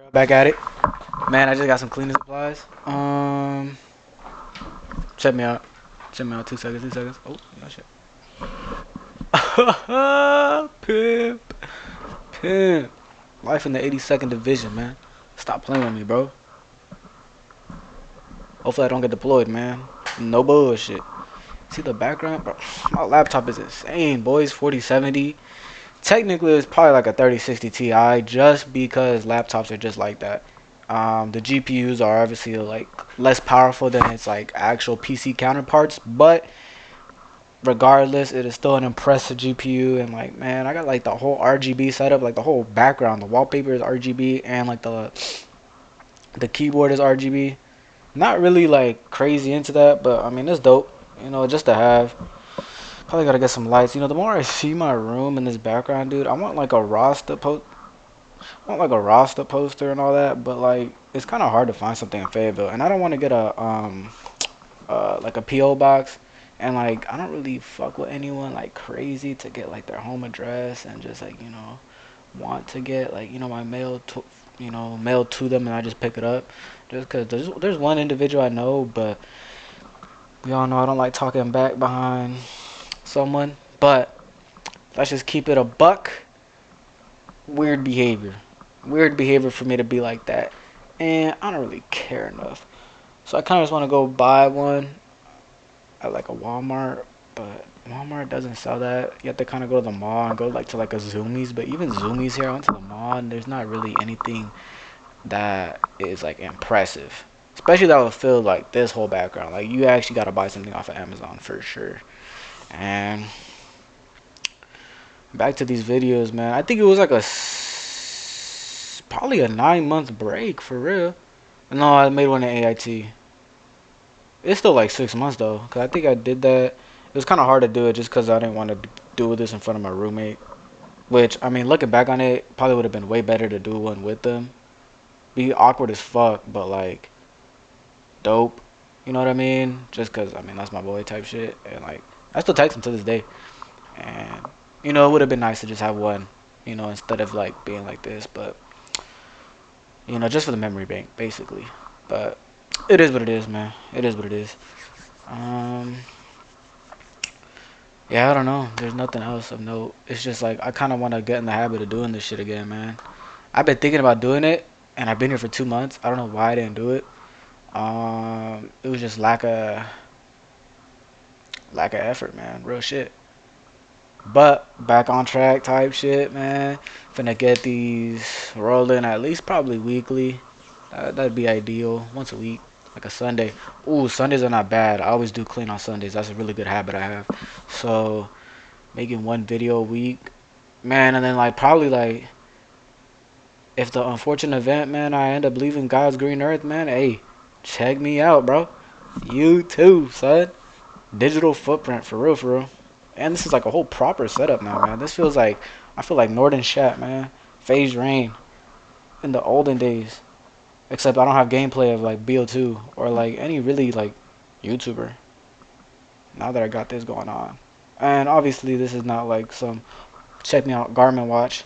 Back at it. Man, I just got some cleaning supplies. Check me out. Check me out. 2 seconds. 2 seconds. Oh, yeah, shit. Pimp. Pimp. Life in the 82nd division, man. Stop playing with me, bro. Hopefully I don't get deployed, man. No bullshit. See the background, bro? My laptop is insane, boys. 4070. Technically, it's probably like a 3060 Ti, just because laptops are just like that. The GPUs are obviously like less powerful than its like actual PC counterparts, but regardless, it is still an impressive GPU. And like, man, I got like the whole RGB setup, like the whole background, the wallpaper is RGB, and like the keyboard is RGB. Not really like crazy into that, but I mean it's dope. Just to have. Probably gotta get some lights. The more I see my room in this background, dude, I want like a Rasta poster and all that, but like it's kind of hard to find something in Fayetteville, and I don't want to get a like a PO box, and like I don't really fuck with anyone like crazy to get like their home address and just like want to get like my mail to mailed to them and I just pick it up, just because there's one individual I know, but we all know I don't like talking back behind someone, but let's just keep it a buck. Weird behavior. Weird behavior for me to be like that. And I don't really care enough. So I kind of just want to go buy one at like a Walmart, but Walmart doesn't sell that. You have to kind of go to the mall and go like to like a Zoomies. But even Zoomies here, I went to the mall and there's not really anything that is like impressive. Especially that would fill like this whole background. Like you actually got to buy something off of Amazon for sure. And back to these videos, man. I think it was like probably a 9 month break for real. No, I made one in AIT. It's still like 6 months though, cause I think I did that. It was kind of hard to do it just cause I didn't want to do this in front of my roommate. Which I mean, looking back on it, probably would have been way better to do one with them. Be awkward as fuck, but like dope. You know what I mean? Just cause I mean that's my boy type shit, and like I still text him to this day. And it would have been nice to just have one, instead of like being like this. But just for the memory bank, basically. But it is what it is, man. It is what it is. Um, yeah, I don't know. There's nothing else of note. It's just like I kind of want to get in the habit of doing this shit again, man. I've been thinking about doing it, and I've been here for 2 months. I don't know why I didn't do it. It was just lack of effort, man. Real shit. But back on track type shit, man. Finna get these rolling at least probably weekly. That'd be ideal. Once a week, like a Sunday. Ooh, Sundays are not bad. I always do clean on Sundays. That's a really good habit I have. So making one video a week, man, and then like probably like if the unfortunate event, man, I end up leaving God's green earth, man. Hey, check me out, bro. You too, son. Digital footprint for real, for real. And this is like a whole proper setup now, man. This feels like I feel like Northern Shat, man. Phase Rain in the olden days. Except I don't have gameplay of like BO2 or like any really like YouTuber. Now that I got this going on. And obviously this is not like some check me out Garmin watch.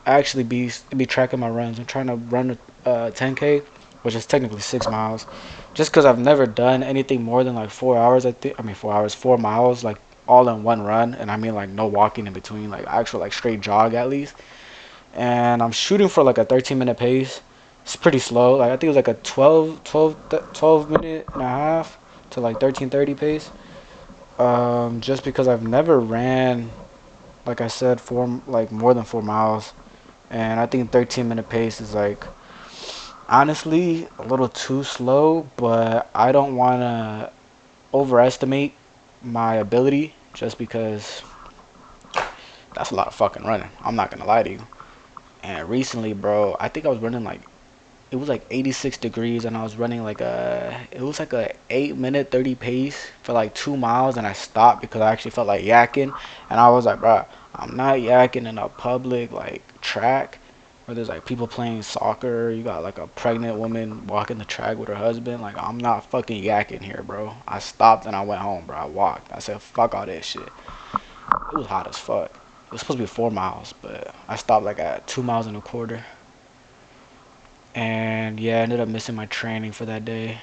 I actually be tracking my runs. I'm trying to run 10K, which is technically 6 miles. Just because I've never done anything more than like 4 hours. I mean 4 hours, 4 miles, like all in one run, and I mean like no walking in between, like actual like straight jog at least. And I'm shooting for like a 13-minute pace. It's pretty slow. Like I think it was like a 12 minute and a half to like 13:30 pace. Just because I've never ran, like I said, like more than 4 miles, and I think 13-minute pace is like honestly a little too slow. But I don't want to overestimate my ability just because that's a lot of fucking running. I'm not gonna lie to you. And recently, bro, I think I was running like it was like 86 degrees and I was running like it was like a 8 minute 30 pace for like 2 miles, and I stopped because I actually felt like yakking, and I was like, bro, I'm not yakking in a public like track where there's like people playing soccer. You got like a pregnant woman walking the track with her husband. Like I'm not fucking yakking here, bro. I stopped and I went home, bro. I walked. I said fuck all this shit. It was hot as fuck. It was supposed to be 4 miles, but I stopped like at 2 miles and a quarter. And yeah, I ended up missing my training for that day.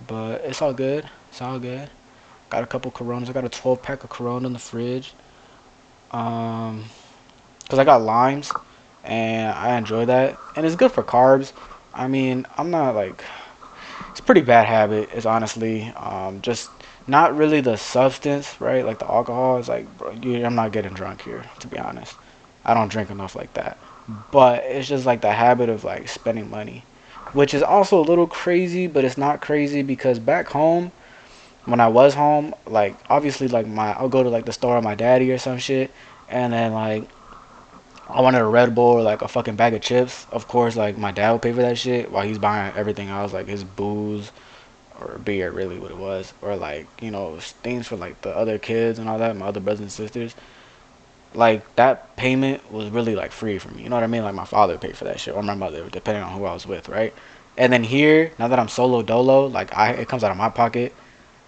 But it's all good. It's all good. Got a couple Coronas. I got a 12 pack of Corona in the fridge. Um, cause I got limes, and I enjoy that, and it's good for carbs. I mean, I'm not like it's a pretty bad habit. Is honestly just not really the substance, right? Like the alcohol is like, bro, I'm not getting drunk here, to be honest. I don't drink enough like that. But it's just like the habit of like spending money, which is also a little crazy, but it's not crazy because back home, when I was home, like obviously like I'll go to like the store with my daddy or some shit, and then like I wanted a Red Bull or like a fucking bag of chips. Of course, like my dad would pay for that shit while he's buying everything else, like his booze or beer, really what it was, or like things for like the other kids and all that, my other brothers and sisters. Like that payment was really like free for me. You know what I mean? Like my father paid for that shit or my mother, depending on who I was with, right? And then here, now that I'm solo dolo, like it comes out of my pocket.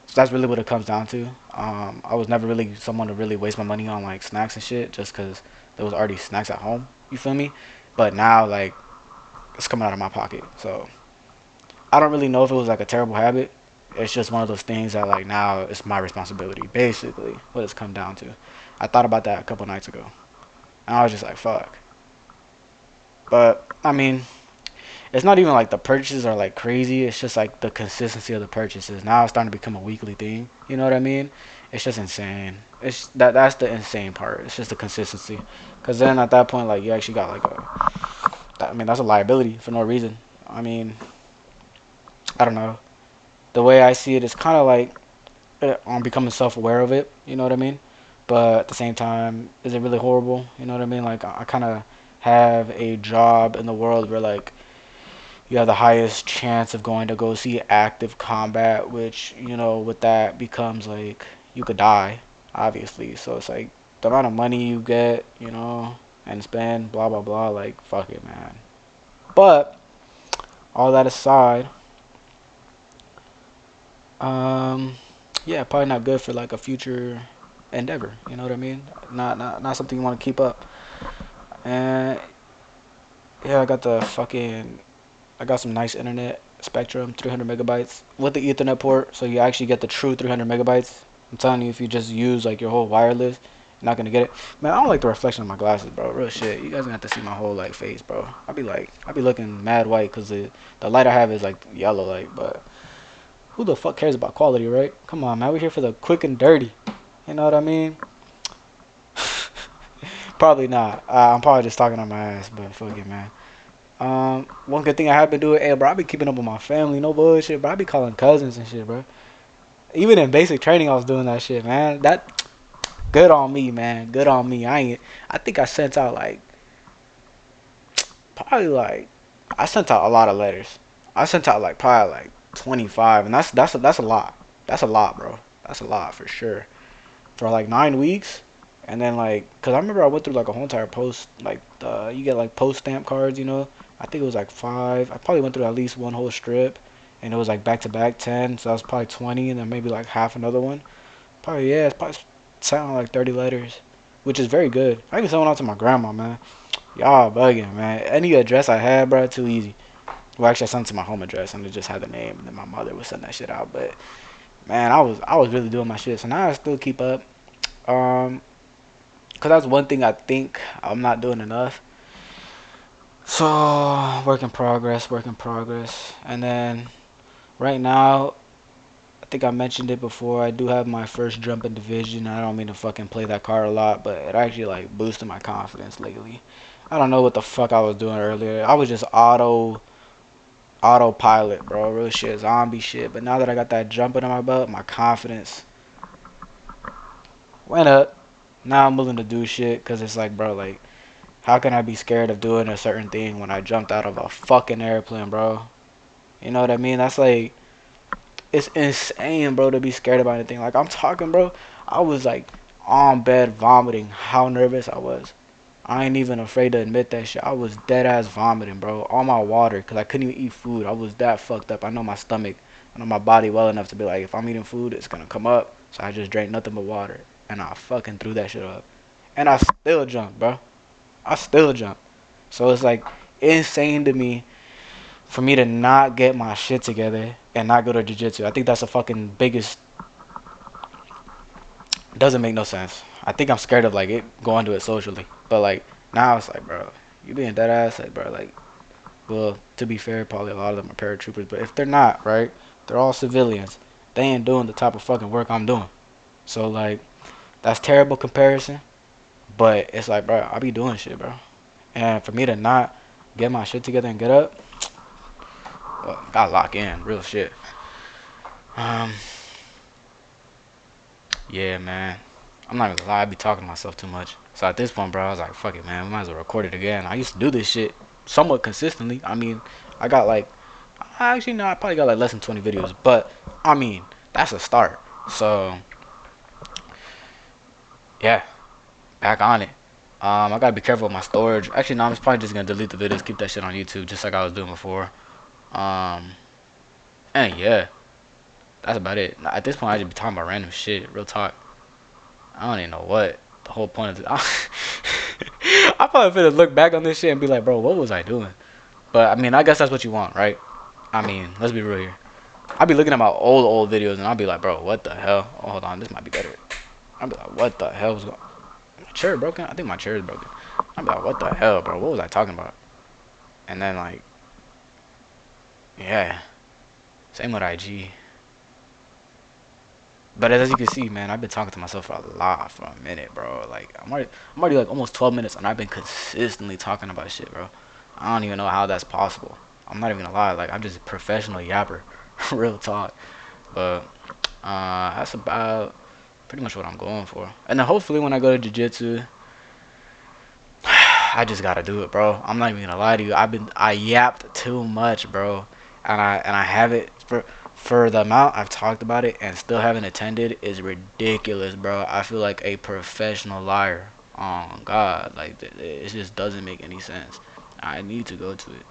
So that's really what it comes down to. I was never really someone to really waste my money on like snacks and shit, just because there was already snacks at home. You feel me? But now like it's coming out of my pocket, so I don't really know if it was like a terrible habit. It's just one of those things that like now it's my responsibility, basically. What it's come down to. I thought about that a couple nights ago, and I was just like, fuck. But I mean, it's not even like the purchases are like crazy. It's just like the consistency of the purchases. Now it's starting to become a weekly thing. You know what I mean? It's just insane. It's that's the insane part. It's just the consistency. Cause then at that point, like you actually got like I mean, that's a liability for no reason. I mean, I don't know. The way I see it is kind of like I'm becoming self-aware of it. You know what I mean? But at the same time, is it really horrible? You know what I mean? Like I kind of have a job in the world where like you have the highest chance of going to go see active combat, which, with that becomes like you could die, obviously. So it's like the amount of money you get, and spend, blah, blah, blah, like, fuck it, man. But, all that aside, um, yeah, probably not good for like a future endeavor, you know what I mean? Not something you want to keep up. And yeah, I got some nice internet, Spectrum, 300 megabytes with the Ethernet port, so you actually get the true 300 megabytes. I'm telling you, if you just use like your whole wireless, you're not gonna get it. Man, I don't like the reflection of my glasses, bro. Real shit. You guys gonna have to see my whole like face, bro. I be looking mad white because the light I have is like yellow light. But who the fuck cares about quality, right? Come on, man. We're here for the quick and dirty. You know what I mean? Probably not. I'm probably just talking on my ass, but fuck it, man. One good thing I have been doing, hey, bro, I be keeping up with my family, no bullshit, bro. I be calling cousins and shit, bro. Even in basic training, I was doing that shit, man. That good on me, man. Good on me. I think I sent out like probably like I sent out a lot of letters. I sent out like probably like 25, and that's a lot. That's a lot, bro. That's a lot for sure. For like 9 weeks, and then like, cause I remember I went through like a whole entire post, like you get like post stamp cards. I think it was like 5. I probably went through at least one whole strip, and it was like back to back 10, so that was probably 20, and then maybe like half another one. Probably yeah, it's probably sounding like 30 letters, which is very good. I even sent one out to my grandma, man. Y'all bugging, man. Any address I had, bro, too easy. Well, actually, I sent it to my home address, and it just had the name, and then my mother would send that shit out. But man, I was really doing my shit, so now I still keep up. Um, Cause that's one thing I think I'm not doing enough. So work in progress, work in progress. And then right now, I think I mentioned it before. I do have my first jump in division. I don't mean to fucking play that card a lot, but it actually like boosted my confidence lately. I don't know what the fuck I was doing earlier. I was just autopilot, bro. Real shit, zombie shit. But now that I got that jump under my belt, my confidence went up. Now I'm willing to do shit because it's like, bro, like how can I be scared of doing a certain thing when I jumped out of a fucking airplane, bro? You know what I mean? That's like, it's insane, bro, to be scared about anything. Like, I'm talking, bro. I was like on bed vomiting how nervous I was. I ain't even afraid to admit that shit. I was dead ass vomiting, bro. All my water, because I couldn't even eat food. I was that fucked up. I know my stomach, I know my body well enough to be like, if I'm eating food, it's gonna come up. So I just drank nothing but water. And I fucking threw that shit up. And I still jumped, bro. I still jumped. So it's like insane to me for me to not get my shit together and not go to jiu-jitsu. I think that's the fucking biggest. Doesn't make no sense. I think I'm scared of like it going to it socially, but like now it's like, bro, you being dead ass, like, bro, like, well, to be fair, probably a lot of them are paratroopers, but if they're not, right, they're all civilians. They ain't doing the type of fucking work I'm doing. So like, that's terrible comparison, but it's like, bro, I be doing shit, bro, and for me to not get my shit together and get up, well, gotta lock in, real shit. Um, yeah, man. I'm not gonna lie, I be talking to myself too much. So at this point, bro, I was like, fuck it, man. We might as well record it again. I used to do this shit somewhat consistently. I mean, I got like, actually, no, I probably got like less than 20 videos. But, I mean, that's a start. So, yeah, back on it. I gotta be careful with my storage. Actually, no, I'm probably just gonna delete the videos, keep that shit on YouTube, just like I was doing before. Um, and yeah, that's about it. At this point, I just be talking about random shit, real talk. I don't even know what the whole point of this. I probably finna look back on this shit and be like, bro, what was I doing? But I mean, I guess that's what you want, right? I mean, let's be real here. I'll be looking at my old videos and I'll be like, bro, what the hell? Oh, hold on, this might be better. I'll be like, what the hell was going? My chair broken? I think my chair is broken. I'll be like, what the hell, bro? What was I talking about? And then like, yeah, same with IG. But as you can see, man, I've been talking to myself for a lot for a minute, bro. Like I'm already like almost 12 minutes, and I've been consistently talking about shit, bro. I don't even know how that's possible. I'm not even gonna lie, like I'm just a professional yapper, real talk. But that's about pretty much what I'm going for. And then hopefully when I go to jiu-jitsu, I just gotta do it, bro. I'm not even gonna lie to you. I yapped too much, bro, and I have it for the amount I've talked about it and still haven't attended is ridiculous, bro. I feel like a professional liar. Oh God, like it just doesn't make any sense. I need to go to it.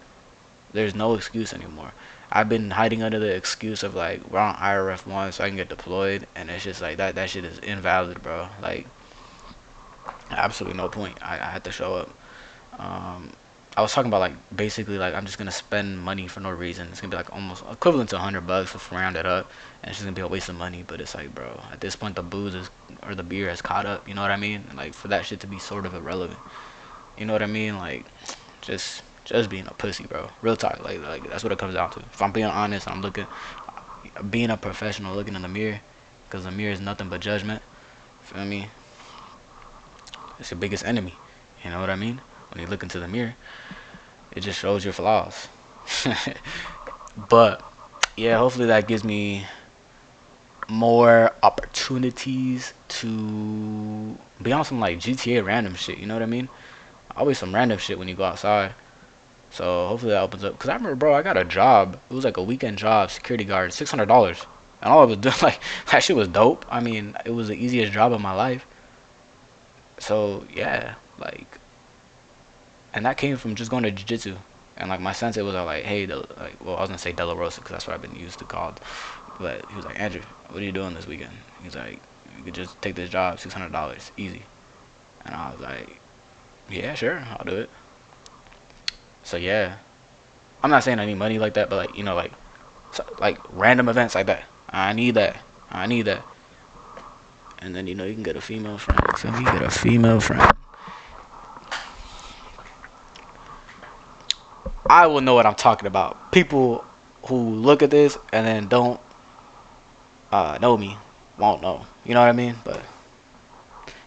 There's no excuse anymore. I've been hiding under the excuse of like we're on IRF 1 so I can get deployed, and it's just like that shit is invalid, bro. Like absolutely no point. I had to show up. Um, I was talking about like basically like I'm just gonna spend money for no reason. It's gonna be like almost equivalent to $100 if we round it up, and it's just gonna be a waste of money. But it's like, bro, at this point the booze is or the beer has caught up. You know what I mean? Like for that shit to be sort of irrelevant. You know what I mean? Like just being a pussy, bro. Real talk. Like that's what it comes down to. If I'm being honest, I'm looking, being a professional, looking in the mirror, because the mirror is nothing but judgment. Feel me? It's your biggest enemy. You know what I mean? When you look into the mirror, it just shows your flaws. But yeah, hopefully that gives me more opportunities to be on some like GTA random shit. You know what I mean? Always some random shit when you go outside. So hopefully that opens up. Cause I remember, bro, I got a job. It was like a weekend job, security guard, $600, and all I was doing like that shit was dope. I mean, it was the easiest job of my life. So yeah, like, and that came from just going to jiu-jitsu. And like my sensei was like, hey, like, well, I was gonna say De La Rosa because that's what I've been used to called. But he was like, Andrew, what are you doing this weekend? He's like, you could just take this job, $600, easy. And I was like, yeah, sure, I'll do it. So yeah, I'm not saying I need money like that, but like like like random events like that. I need that. I need that. And then you can get a female friend. So you get a female friend. I will know what I'm talking about. People who look at this and then don't know me won't know. You know what I mean? But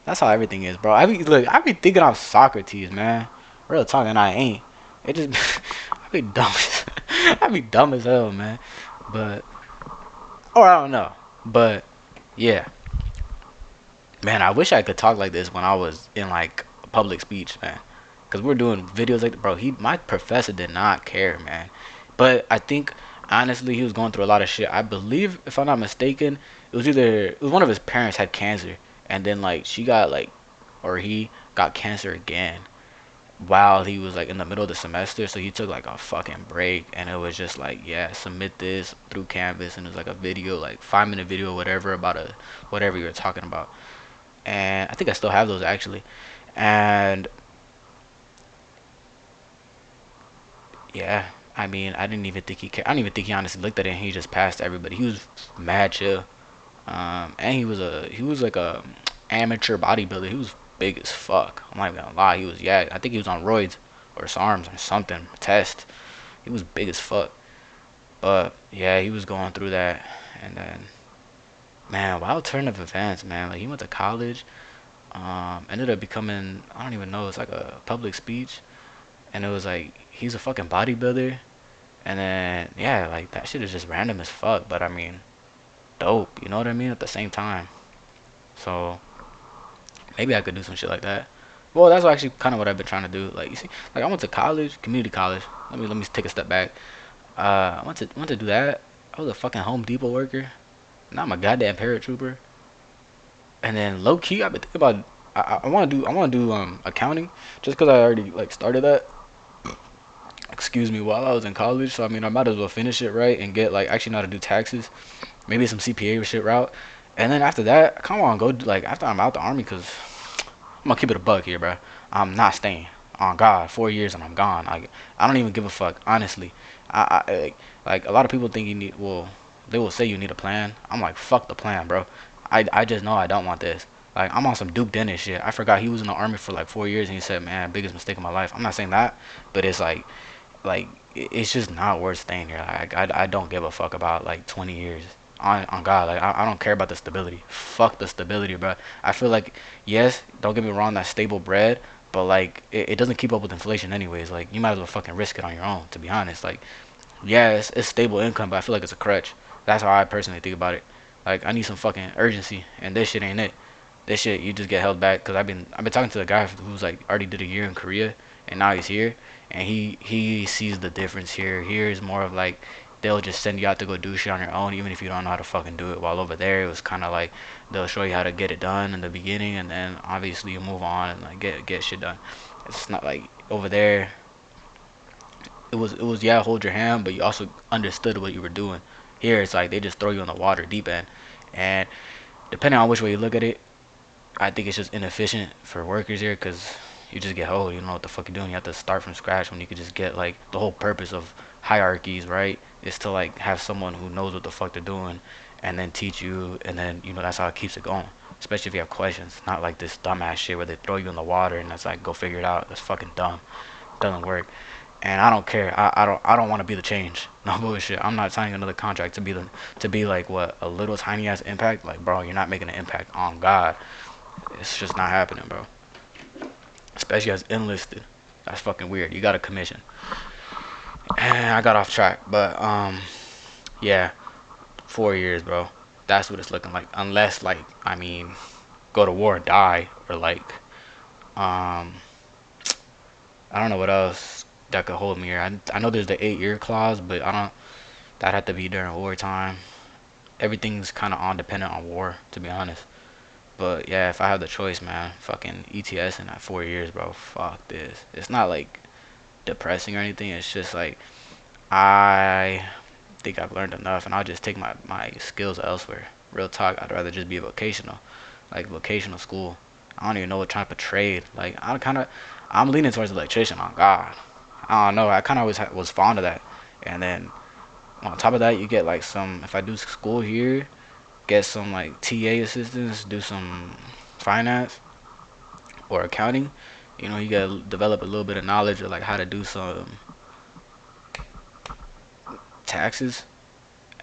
that's how everything is, bro. I be thinking I'm Socrates, man. Real talking, I ain't. It just I be dumb. I be dumb as hell, man. But or I don't know. But yeah, man. I wish I could talk like this when I was in like a public speech, man. Cause we're doing videos like, bro. My professor did not care, man. But I think honestly he was going through a lot of shit. I believe, if I'm not mistaken, it was one of his parents had cancer, and then like she got like, or he got cancer again while he was like in the middle of the semester. So he took like a fucking break, and it was just like, yeah, submit this through Canvas, and it was like a video, like 5 minute video, whatever, about a whatever you were talking about. And I think I still have those actually. And yeah, I mean, I didn't even think he cared. I don't even think he honestly looked at it. And he just passed everybody. He was mad chill. And he was like a amateur bodybuilder. He was big as fuck. I'm not even gonna lie. He was, yeah. I think he was on roids or SARMs or something test. He was big as fuck. But yeah, he was going through that. And then man, wild turn of events, man. Like he went to college. Ended up becoming, I don't even know. It's like a public speech, and it was like he's a fucking bodybuilder. And then yeah, like that shit is just random as fuck. But I mean, dope. You know what I mean? At the same time. So maybe I could do some shit like that. Well, that's actually kind of what I've been trying to do. Like you see, like I went to college, community college. Let me take a step back. I went to do that. I was a fucking Home Depot worker. Now I'm a goddamn paratrooper. And then low key, I've been thinking about. I want to do accounting, just because I already like started that. Excuse me, while I was in college. So I mean, I might as well finish it right and get like actually know how to do taxes. Maybe some CPA shit route. And then after that, I kind of want to go like after I'm out the army, cause I'm gonna keep it a buck here, bro. I'm not staying. On God, 4 years and I'm gone. I don't even give a fuck, honestly. Like a lot of people think you need. Well, they will say you need a plan. I'm like, fuck the plan, bro. I just know I don't want this. Like I'm on some Duke Dennis shit. I forgot he was in the army for like 4 years and he said, man, biggest mistake of my life. I'm not saying that, but it's like it's just not worth staying here. Like I don't give a fuck about like 20 years. On God, like I don't care about the stability. Fuck the stability, bro. I feel like yes, don't get me wrong, that's stable bread, but like it doesn't keep up with inflation anyways. Like you might as well fucking risk it on your own. To be honest, like yeah, it's stable income, but I feel like it's a crutch. That's how I personally think about it. Like I need some fucking urgency, and this shit ain't it. This shit you just get held back. Cause I've been talking to the guy who's like already did a year in Korea, and now he's here, and he sees the difference here. Here is more of like they'll just send you out to go do shit on your own, even if you don't know how to fucking do it. While over there, it was kind of like they'll show you how to get it done in the beginning, and then obviously you move on and like get shit done. It's not like over there it was yeah, hold your hand, but you also understood what you were doing. Here it's like they just throw you in the water deep end, and depending on which way you look at it, I think it's just inefficient for workers here because you just get hold. You don't know what the fuck you're doing. You have to start from scratch when you could just get like the whole purpose of hierarchies, right? Is to like have someone who knows what the fuck they're doing, and then teach you, and then that's how it keeps it going. Especially if you have questions, not like this dumbass shit where they throw you in the water and it's like go figure it out. That's fucking dumb. Doesn't work. And I don't care. I don't want to be the change. No bullshit. I'm not signing another contract to be like what a little tiny ass impact. Like bro, you're not making an impact on God. It's just not happening, bro. Especially as enlisted. That's fucking weird. You got a commission. And I got off track, but yeah, 4 years, bro. That's what it's looking like. Unless like I mean, go to war, die, or like um I don't know what else that could hold me here. I know there's the 8 year clause, but I don't. That had to be during wartime. Everything's kind of on dependent on war, to be honest. But yeah, if I have the choice, man, fucking ETS in that 4 years, bro. Fuck this. It's not like depressing or anything. It's just like I think I've learned enough, and I'll just take my skills elsewhere. Real talk. I'd rather just be vocational, like vocational school. I don't even know what type of trade. Like I'm leaning towards electrician. On God, I don't know. I kind of was fond of that, and then on top of that, you get like some. If I do school here, get some like TA assistance, do some finance or accounting. You gotta develop a little bit of knowledge of like how to do some taxes,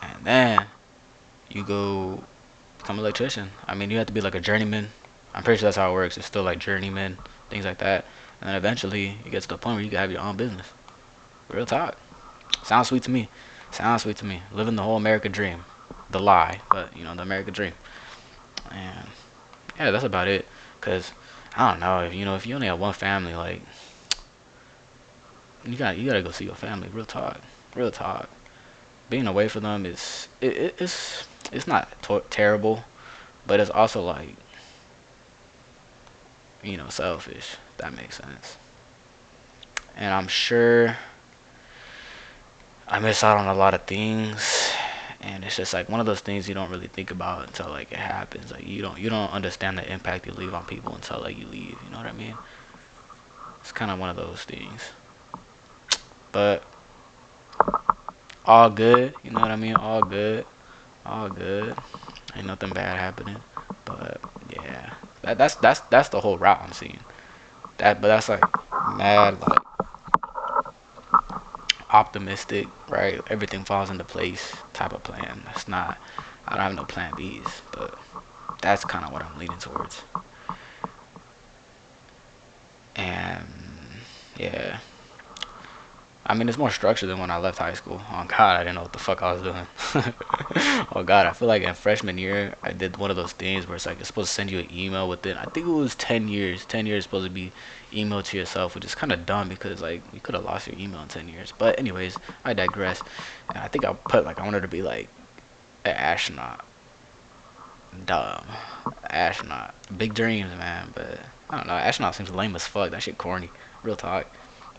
and then you go become an electrician. I mean, you have to be like a journeyman. I'm pretty sure that's how it works. It's still like journeyman, things like that. And then eventually you get to the point where you can have your own business. Real talk. Sounds sweet to me. Sounds sweet to me. Living the whole America dream. The lie, but the America dream. And yeah, that's about it. Cause I don't know if you only have one family, like you gotta go see your family. Real talk. Real talk. Being away from them it's not terrible, but it's also like selfish. If that makes sense. And I'm sure I miss out on a lot of things, and it's just like one of those things you don't really think about until like it happens. Like you don't understand the impact you leave on people until like you leave. You know what I mean? It's kind of one of those things. But all good. You know what I mean? All good. All good. Ain't nothing bad happening. But yeah, that's the whole route I'm seeing. But that's like mad like optimistic, right? Everything falls into place type of plan. That's not. I don't have no plan B's, but that's kind of what I'm leaning towards. And yeah, I mean, it's more structured than when I left high school. Oh God, I didn't know what the fuck I was doing. Oh God, I feel like in freshman year I did one of those things where it's like it's supposed to send you an email within. I think it was 10 years. 10 years supposed to be emailed to yourself, which is kind of dumb because like you could have lost your email in 10 years. But anyways, I digress. And I think I put like I wanted to be like an astronaut. Dumb. Astronaut. Big dreams, man. But I don't know. Astronaut seems lame as fuck. That shit corny. Real talk.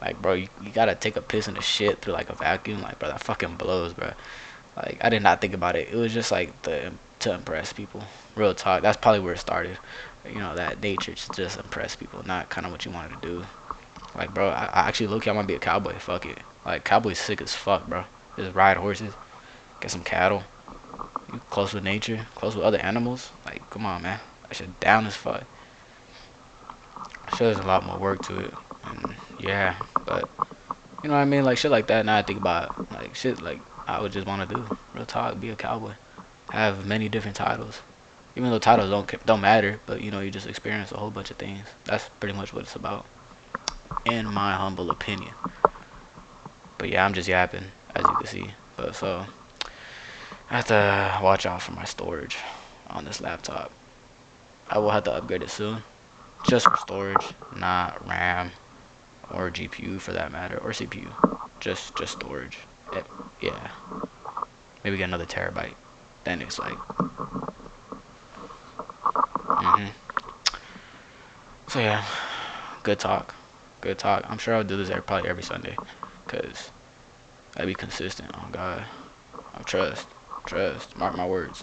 Like, bro, you gotta take a piss in the shit through like a vacuum. Like, bro, that fucking blows, bro. Like, I did not think about it. It was just like to impress people. Real talk. That's probably where it started. You know, that nature to just impress people, not kind of what you wanted to do. Like, bro, I actually look. I want to be a cowboy. Fuck it. Like, cowboy's sick as fuck, bro. Just ride horses, get some cattle. You close with nature, close with other animals. Like, come on, man. That shit down as fuck. Sure, there's a lot more work to it. And yeah, but you know what I mean? Like shit like that. Now I think about it, like shit like I would just want to do. Real talk, be a cowboy. Have many different titles. Even though titles don't matter, but you know you just experience a whole bunch of things. That's pretty much what it's about, in my humble opinion. But yeah, I'm just yapping, as you can see. But so I have to watch out for my storage on this laptop. I will have to upgrade it soon, just for storage, not RAM or GPU for that matter, or CPU. Just storage. Yeah, maybe get another terabyte. Then it's like, hmm. So yeah, good talk, good talk. I'm sure I'll do this probably every Sunday, cause I be consistent. Oh God, I trust, mark my words.